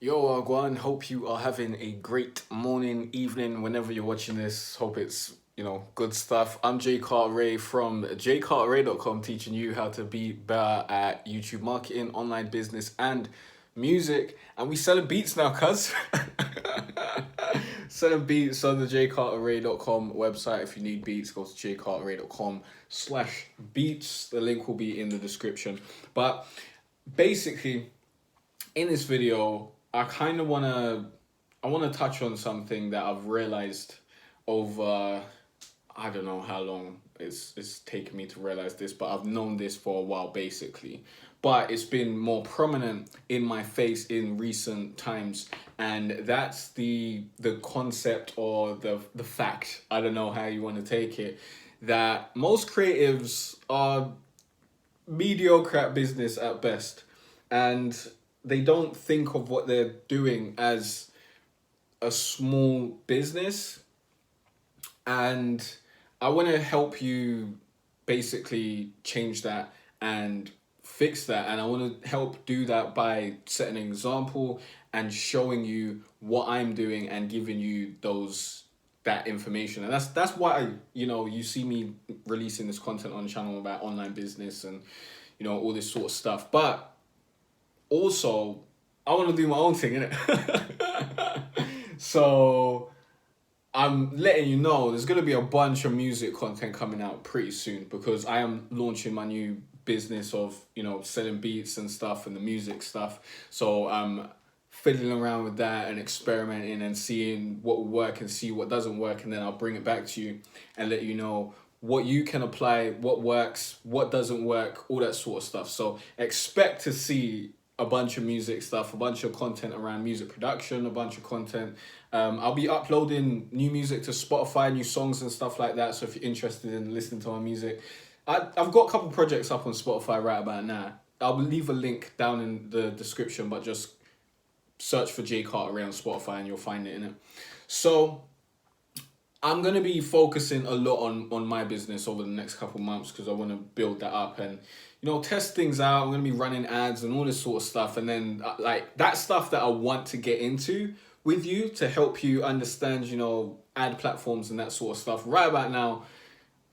Yo, Guan, hope you are having a great morning, evening, whenever you're watching this. Hope it's, good stuff. I'm Jay Cartere from jaycartere.com, teaching you how to be better at YouTube marketing, online business, and music. And we selling beats now, cuz. Selling beats on the jaycartere.com website. If you need beats, go to jaycartere.com/beats. The link will be in the description. But basically, in this video, I wanna touch on something that I've realized over I don't know how long it's taken me to realize this, but I've known this for a while basically. But it's been more prominent in my face in recent times, and that's the concept or the fact, I don't know how you want to take it, that most creatives are mediocre at business at best, and they don't think of what they're doing as a small business. And I want to help you basically change that and fix that. And I want to help do that by setting an example and showing you what I'm doing and giving you that information. And that's why you see me releasing this content on the channel about online business and all this sort of stuff. But also, I want to do my own thing, innit? So I'm letting you know there's going to be a bunch of music content coming out pretty soon, because I am launching my new business of, selling beats and stuff and the music stuff. So I'm fiddling around with that and experimenting and seeing what will work and see what doesn't work. And then I'll bring it back to you and let you know what you can apply, what works, what doesn't work, all that sort of stuff. So expect to see a bunch of music stuff, a bunch of content around music production, a bunch of content. I'll be uploading new music to Spotify, new songs and stuff like that. So if you're interested in listening to my music, I've got a couple projects up on Spotify right about now. I'll leave a link down in the description, but just search for Jay Cartere on Spotify and you'll find it in it. So I'm going to be focusing a lot on my business over the next couple months, because I want to build that up and, test things out. I'm going to be running ads and all this sort of stuff. And then like that stuff that I want to get into with you to help you understand, ad platforms and that sort of stuff. Right about now,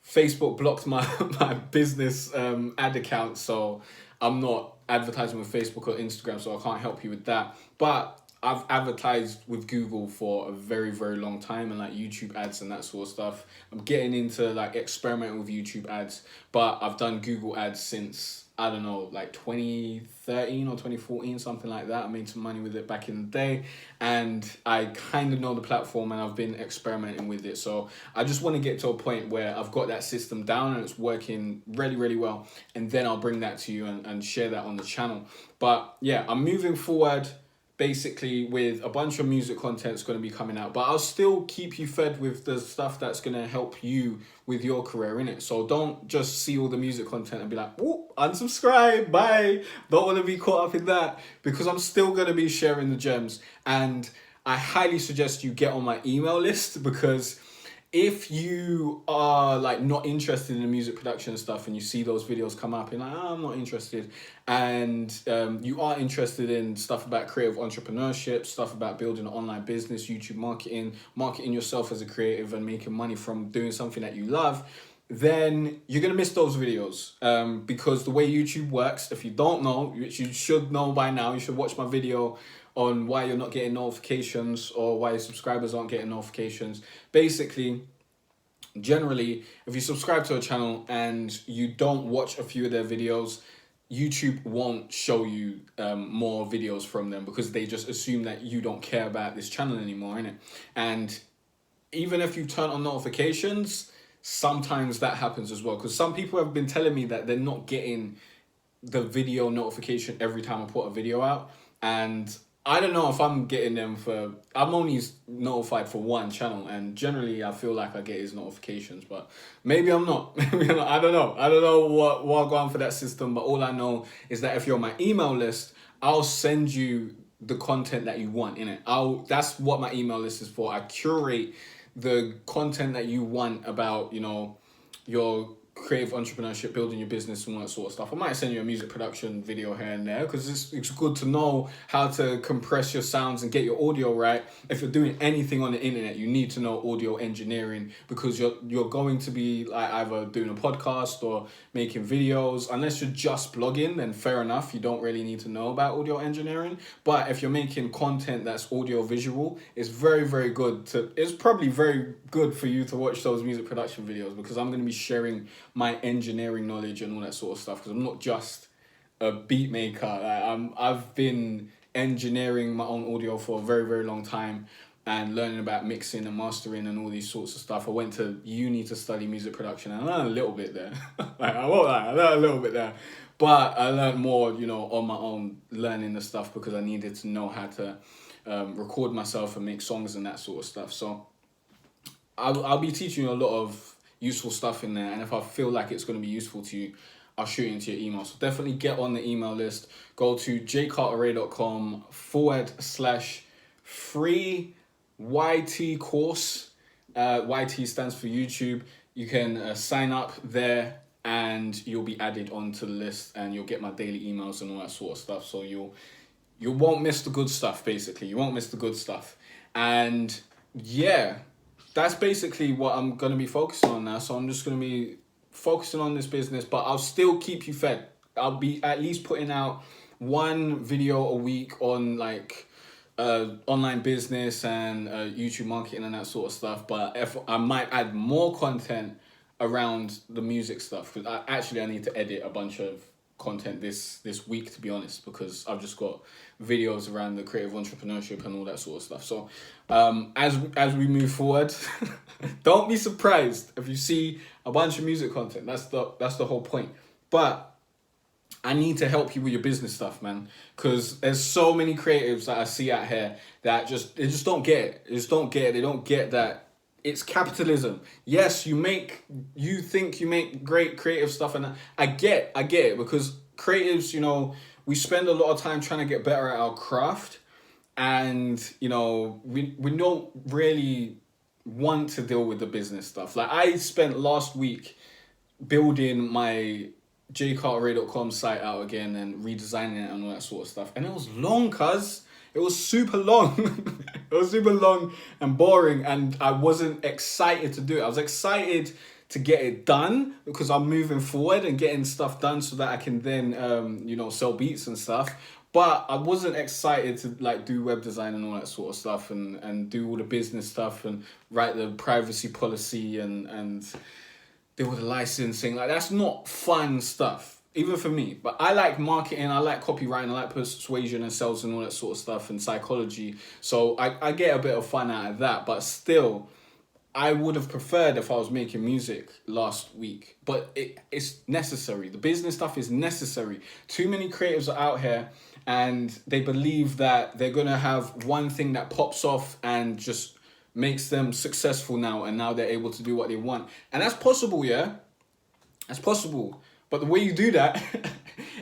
Facebook blocked my business ad account. So I'm not advertising with Facebook or Instagram, so I can't help you with that. But I've advertised with Google for a very, very long time, and like YouTube ads and that sort of stuff. I'm getting into like experimenting with YouTube ads, but I've done Google ads since, I don't know, like 2013 or 2014, something like that. I made some money with it back in the day, and I kind of know the platform and I've been experimenting with it. So I just want to get to a point where I've got that system down and it's working really, really well. And then I'll bring that to you and share that on the channel. But yeah, I'm moving forward basically with a bunch of music content's going to be coming out, but I'll still keep you fed with the stuff that's going to help you with your career, innit? So don't just see all the music content and be like, oh, unsubscribe, bye. Don't want to be caught up in that, because I'm still going to be sharing the gems. And I highly suggest you get on my email list, because if you are like not interested in music production and stuff, and you see those videos come up and like, I'm not interested, and you are interested in stuff about creative entrepreneurship, stuff about building an online business, YouTube marketing yourself as a creative and making money from doing something that you love, then you're going to miss those videos, because the way YouTube works, if you don't know, which you should know by now, you should watch my video on why you're not getting notifications or why your subscribers aren't getting notifications. Basically, generally, if you subscribe to a channel and you don't watch a few of their videos, YouTube won't show you more videos from them, because they just assume that you don't care about this channel anymore, innit? And even if you turn on notifications, sometimes that happens as well, because some people have been telling me that they're not getting the video notification every time I put a video out. And I don't know if I'm getting them I'm only notified for one channel, and generally I feel like I get his notifications, but maybe I'm not. Maybe I'm not. I don't know. I don't know what I'm going for that system, but all I know is that if you're on my email list, I'll send you the content that you want in it. That's what my email list is for. I curate the content that you want about, your creative entrepreneurship, building your business and all that sort of stuff. I might send you a music production video here and there, because it's good to know how to compress your sounds and get your audio right. If you're doing anything on the internet, you need to know audio engineering, because you're going to be like either doing a podcast or making videos. Unless you're just blogging, then fair enough, you don't really need to know about audio engineering. But if you're making content that's audio visual, it's very, very good it's probably very good for you to watch those music production videos, because I'm going to be sharing my engineering knowledge and all that sort of stuff, because I'm not just a beat maker. I've been engineering my own audio for a very, very long time, and learning about mixing and mastering and all these sorts of stuff. I went to uni to study music production, and I learned a little bit there. Like, I won't lie, I learned a little bit there. But I learned more, on my own, learning the stuff, because I needed to know how to record myself and make songs and that sort of stuff. So I'll be teaching you a lot of useful stuff in there, and if I feel like it's going to be useful to you, I'll shoot it into your email. So definitely get on the email list. Go to jaycartere.com/free YT course. YT stands for YouTube. You can sign up there, and you'll be added onto the list, and you'll get my daily emails and all that sort of stuff. So you won't miss the good stuff, basically. You won't miss the good stuff. And yeah, that's basically what I'm going to be focusing on now. So I'm just going to be focusing on this business, but I'll still keep you fed. I'll be at least putting out one video a week on like online business and YouTube marketing and that sort of stuff. But if I might add more content around the music stuff, because I need to edit a bunch of content this week, to be honest, because I've just got videos around the creative entrepreneurship and all that sort of stuff. So as we move forward, don't be surprised if you see a bunch of music content. That's the whole point. But I need to help you with your business stuff, man, because there's so many creatives that I see out here that they just don't get it. They just don't get it. They don't get that it's capitalism. Yes, you think you make great creative stuff, and I get it, because creatives, we spend a lot of time trying to get better at our craft, and we don't really want to deal with the business stuff. Like, I spent last week building my jaycartere.com site out again and redesigning it and all that sort of stuff, and it was long, cuz it was super long. It was super long and boring, and I wasn't excited to do it. I was excited to get it done, because I'm moving forward and getting stuff done so that I can then sell beats and stuff. But I wasn't excited to like do web design and all that sort of stuff, and do all the business stuff and write the privacy policy and deal with the licensing. Like, that's not fun stuff, even for me. But I like marketing, I like copywriting, I like persuasion and sales and all that sort of stuff, and psychology. So I get a bit of fun out of that. But still, I would have preferred if I was making music last week. But it's necessary. The business stuff is necessary. Too many creatives are out here, and they believe that they're going to have one thing that pops off and just makes them successful now, and now they're able to do what they want. And that's possible, yeah? That's possible. But the way you do that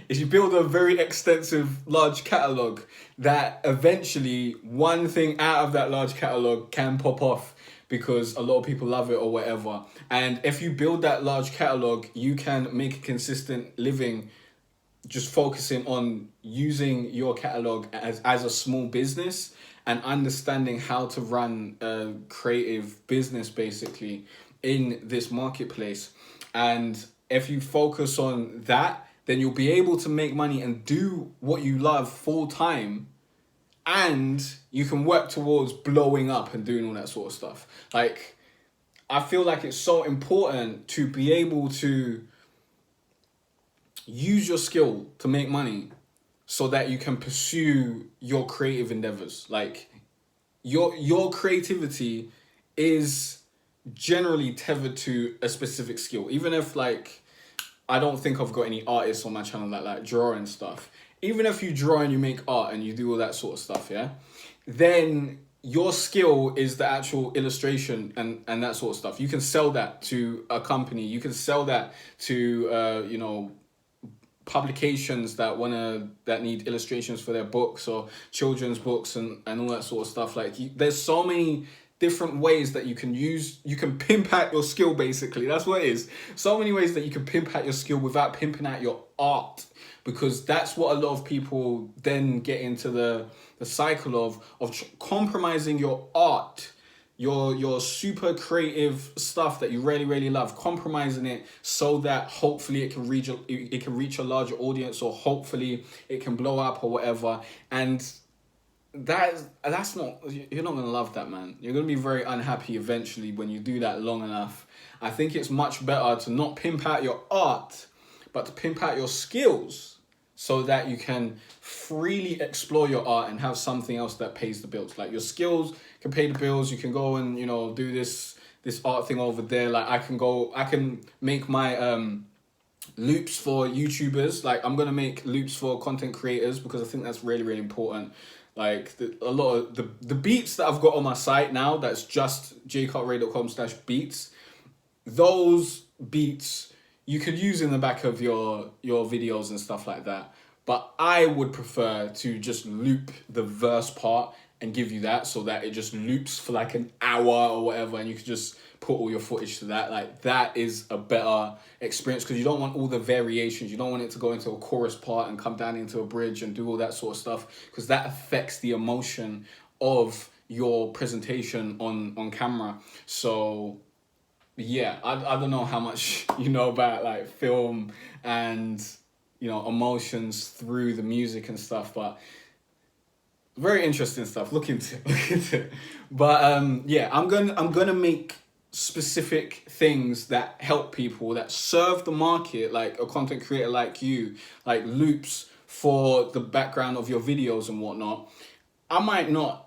is you build a very extensive, large catalog that eventually one thing out of that large catalog can pop off because a lot of people love it or whatever. And if you build that large catalog, you can make a consistent living just focusing on using your catalog as a small business and understanding how to run a creative business basically in this marketplace. And if you focus on that, then you'll be able to make money and do what you love full time, and you can work towards blowing up and doing all that sort of stuff. Like, I feel like it's so important to be able to use your skill to make money so that you can pursue your creative endeavors. Like, your creativity is generally tethered to a specific skill. Even if, like, I don't think I've got any artists on my channel that like draw and stuff. Even if you draw and you make art and you do all that sort of stuff, yeah, then your skill is the actual illustration and that sort of stuff. You can sell that to a company. You can sell that to publications that need illustrations for their books or children's books and all that sort of stuff. Like, there's so many different ways that you can pimp out your skill, basically. That's what it is. So many ways that you can pimp out your skill without pimping out your art, because that's what a lot of people then get into the cycle of compromising your art, your super creative stuff that you really, really love, compromising it so that hopefully it can reach a larger audience, or hopefully it can blow up or whatever. And that's not, you're not going to love that, man. You're going to be very unhappy eventually when you do that long enough. I think it's much better to not pimp out your art, but to pimp out your skills, so that you can freely explore your art and have something else that pays the bills. Like, your skills can pay the bills. You can go and, do this art thing over there. Like, I can make my loops for YouTubers. Like, I'm going to make loops for content creators, because I think that's really, really important. Like, a lot of the beats that I've got on my site now, that's just jaycartere.com/beats. Those beats you could use in the back of your videos and stuff like that. But I would prefer to just loop the verse part and give you that, so that it just loops for like an hour or whatever, and you could just put all your footage to that. Like, that is a better experience, because you don't want all the variations. You don't want it to go into a chorus part and come down into a bridge and do all that sort of stuff, because that affects the emotion of your presentation on camera. So yeah, I don't know how much you know about like film and emotions through the music and stuff, but very interesting stuff. Look into it. But yeah, I'm gonna make specific things that help people, that serve the market, like a content creator like you, like loops for the background of your videos and whatnot. That'll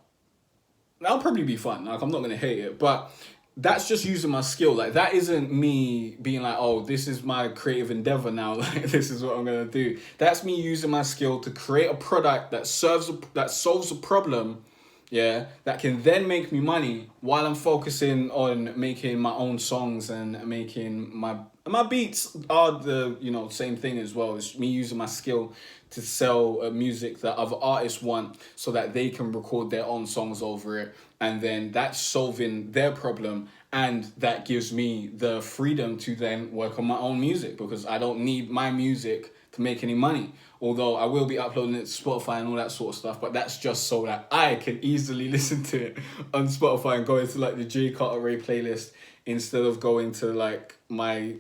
probably be fun. Like, I'm not gonna hate it, but that's just using my skill. Like, that isn't me being like, oh, this is my creative endeavor now. Like, this is what I'm gonna do. That's me using my skill to create a product that solves a problem, yeah, that can then make me money while I'm focusing on making my own songs and making my beats are the same thing as well. It's me using my skill to sell music that other artists want, so that they can record their own songs over it, and then that's solving their problem, and that gives me the freedom to then work on my own music, because I don't need my music to make any money. Although I will be uploading it to Spotify and all that sort of stuff, but that's just so that I can easily listen to it on Spotify and go into like the Jay Cartere playlist, instead of going to like my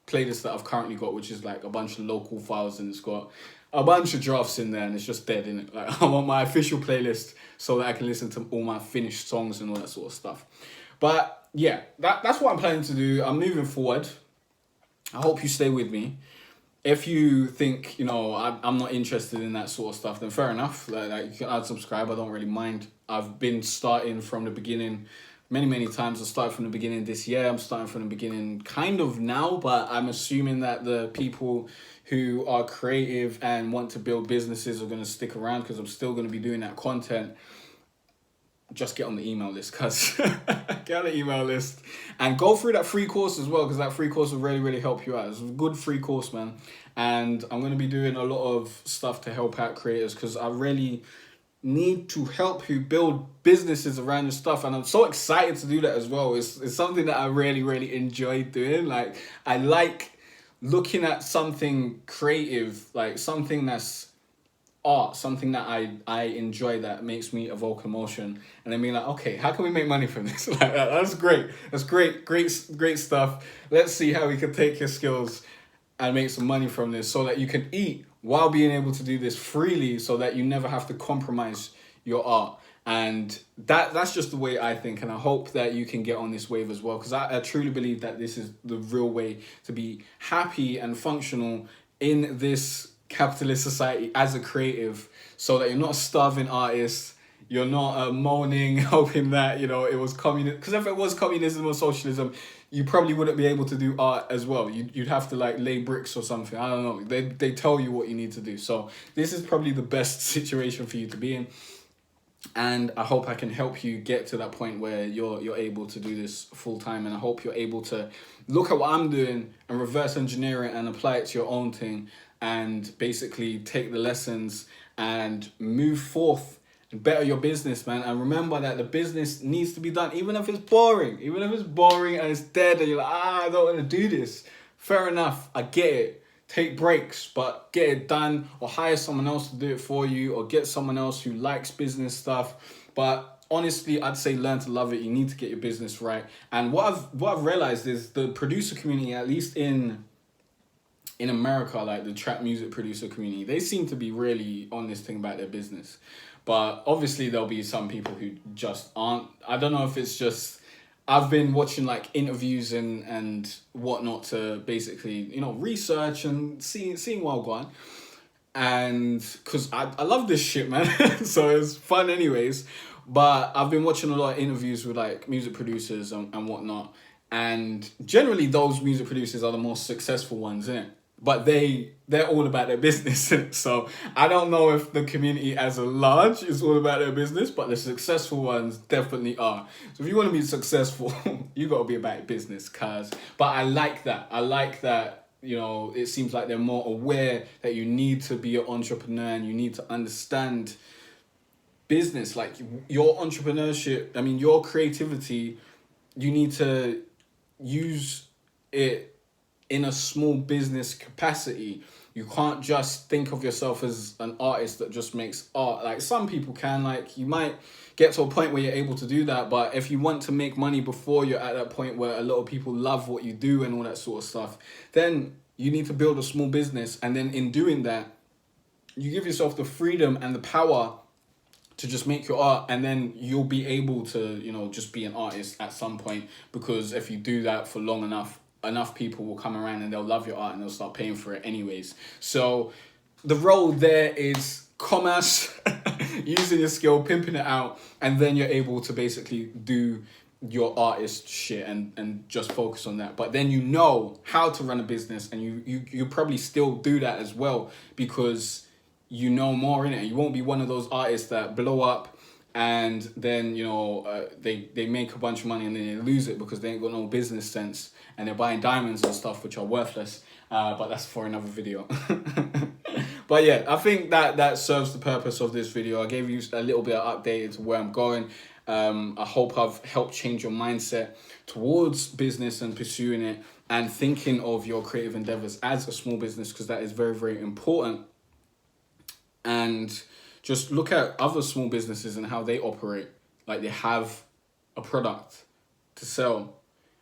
playlist that I've currently got, which is like a bunch of local files, and it's got a bunch of drafts in there, and it's just dead in it. Like, I want my official playlist so that I can listen to all my finished songs and all that sort of stuff. But yeah, that's what I'm planning to do. I'm moving forward. I hope you stay with me. If you think, I'm not interested in that sort of stuff, then fair enough. Like, you can unsubscribe. I don't really mind. I've been starting from the beginning many, many times. I started from the beginning this year. I'm starting from the beginning kind of now, but I'm assuming that the people who are creative and want to build businesses are going to stick around, because I'm still going to be doing that content. Just get on the email list, cuz get on the email list and go through that free course as well, because that free course will really, really help you out. It's a good free course, man. And I'm going to be doing a lot of stuff to help out creators, because I really need to help you build businesses around your stuff, and I'm so excited to do that as well. It's something that I really, really enjoy doing. Like, I like looking at something creative, like something that's art, something that I enjoy, that makes me evoke emotion, and then being like, okay, how can we make money from this? Like, that's great. That's great stuff. Let's see how we can take your skills and make some money from this, so that you can eat while being able to do this freely, so that you never have to compromise your art. And that's just the way I think, and I hope that you can get on this wave as well, because I truly believe that this is the real way to be happy and functional in this capitalist society as a creative, so that you're not a starving artist, you're not moaning, hoping that, it was communism. Because if it was communism or socialism, you probably wouldn't be able to do art as well. You'd have to like lay bricks or something. I don't know. They tell you what you need to do. So this is probably the best situation for you to be in. And I hope I can help you get to that point where you're able to do this full time. And I hope you're able to look at what I'm doing and reverse engineer it and apply it to your own thing, and basically take the lessons and move forth better your business, man. And remember that the business needs to be done, even if it's boring. Even if it's boring and it's dead and you're like, I don't want to do this. Fair enough, I get it. Take breaks, but get it done, or hire someone else to do it for you, or get someone else who likes business stuff. But honestly, I'd say learn to love it. You need to get your business right. And what I've realized is the producer community, at least in America, like the trap music producer community, they seem to be really on this thing about their business. But obviously there'll be some people who just aren't. I don't know if it's just, I've been watching like interviews and whatnot to basically, you know, research and seeing what I've got. And because I love this shit, man. So it's fun anyways. But I've been watching a lot of interviews with like music producers and whatnot. And generally those music producers are the most successful ones, innit? But they're all about their business. So I don't know if the community as a large is all about their business, but the successful ones definitely are. So if you want to be successful, you got to be about your business, cuz. But I like that, you know, it seems like they're more aware that you need to be an entrepreneur and you need to understand business. Like your entrepreneurship, I mean, your creativity, you need to use it in a small business capacity. You can't just think of yourself as an artist that just makes art. Like some people can, like you might get to a point where you're able to do that, but if you want to make money before you're at that point where a lot of people love what you do and all that sort of stuff, then you need to build a small business. And then in doing that, you give yourself the freedom and the power to just make your art, and then you'll be able to, you know, just be an artist at some point, because if you do that for long enough people will come around and they'll love your art and they'll start paying for it anyways. So the role there is commerce, using your skill, pimping it out, and then you're able to basically do your artist shit and just focus on that. But then you know how to run a business, and you probably still do that as well, because you know more in it. You won't be one of those artists that blow up and then, you know, they make a bunch of money and then they lose it because they ain't got no business sense and they're buying diamonds and stuff which are worthless. But that's for another video. But yeah, I think that serves the purpose of this video. I gave you a little bit of update into where I'm going. I hope I've helped change your mindset towards business and pursuing it and thinking of your creative endeavors as a small business, because that is very, very important. And just look at other small businesses and how they operate. Like they have a product to sell,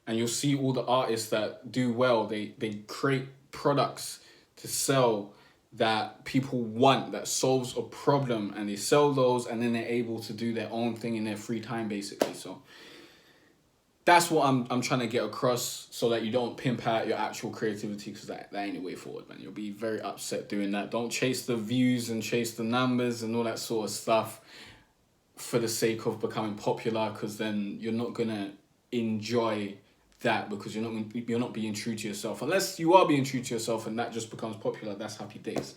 and you'll see all the artists that do well. They create products to sell that people want, that solves a problem, and they sell those, and then they're able to do their own thing in their free time, basically. So that's what I'm trying to get across, so that you don't pimp out your actual creativity, because that ain't the way forward, man. You'll be very upset doing that. Don't chase the views and chase the numbers and all that sort of stuff for the sake of becoming popular, because then you're not gonna enjoy that, because you're not being true to yourself. Unless you are being true to yourself and that just becomes popular, that's happy days.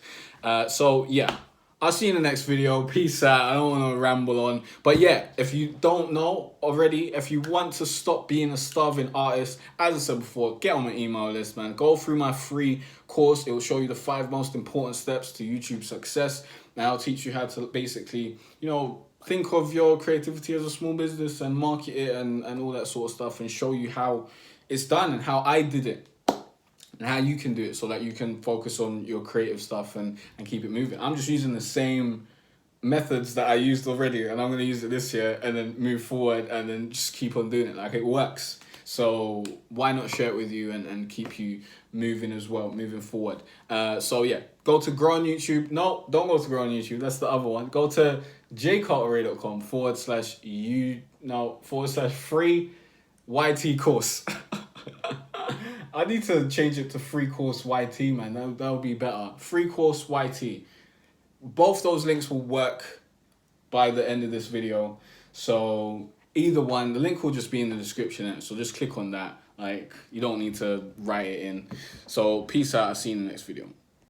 So yeah, I'll see you in the next video. Peace out. I don't want to ramble on. But yeah, if you don't know already, if you want to stop being a starving artist, as I said before, get on my email list, man. Go through my free course. It will show you the 5 most important steps to YouTube success. And I'll teach you how to basically, you know, think of your creativity as a small business and market it and all that sort of stuff, and show you how it's done and how I did it and how you can do it, so that you can focus on your creative stuff and keep it moving. I'm just using the same methods that I used already, and I'm going to use it this year and then move forward and then just keep on doing it. Like, it works. So why not share it with you and keep you moving as well, moving forward. So yeah, go to Grow on YouTube. No, don't go to Grow on YouTube. That's the other one. Go to jaycartere.com /free YT course. I need to change it to free course YT, man. That would be better. Free course YT. Both those links will work by the end of this video. So either one, the link will just be in the description. So just click on that. Like, you don't need to write it in. So peace out. I'll see you in the next video.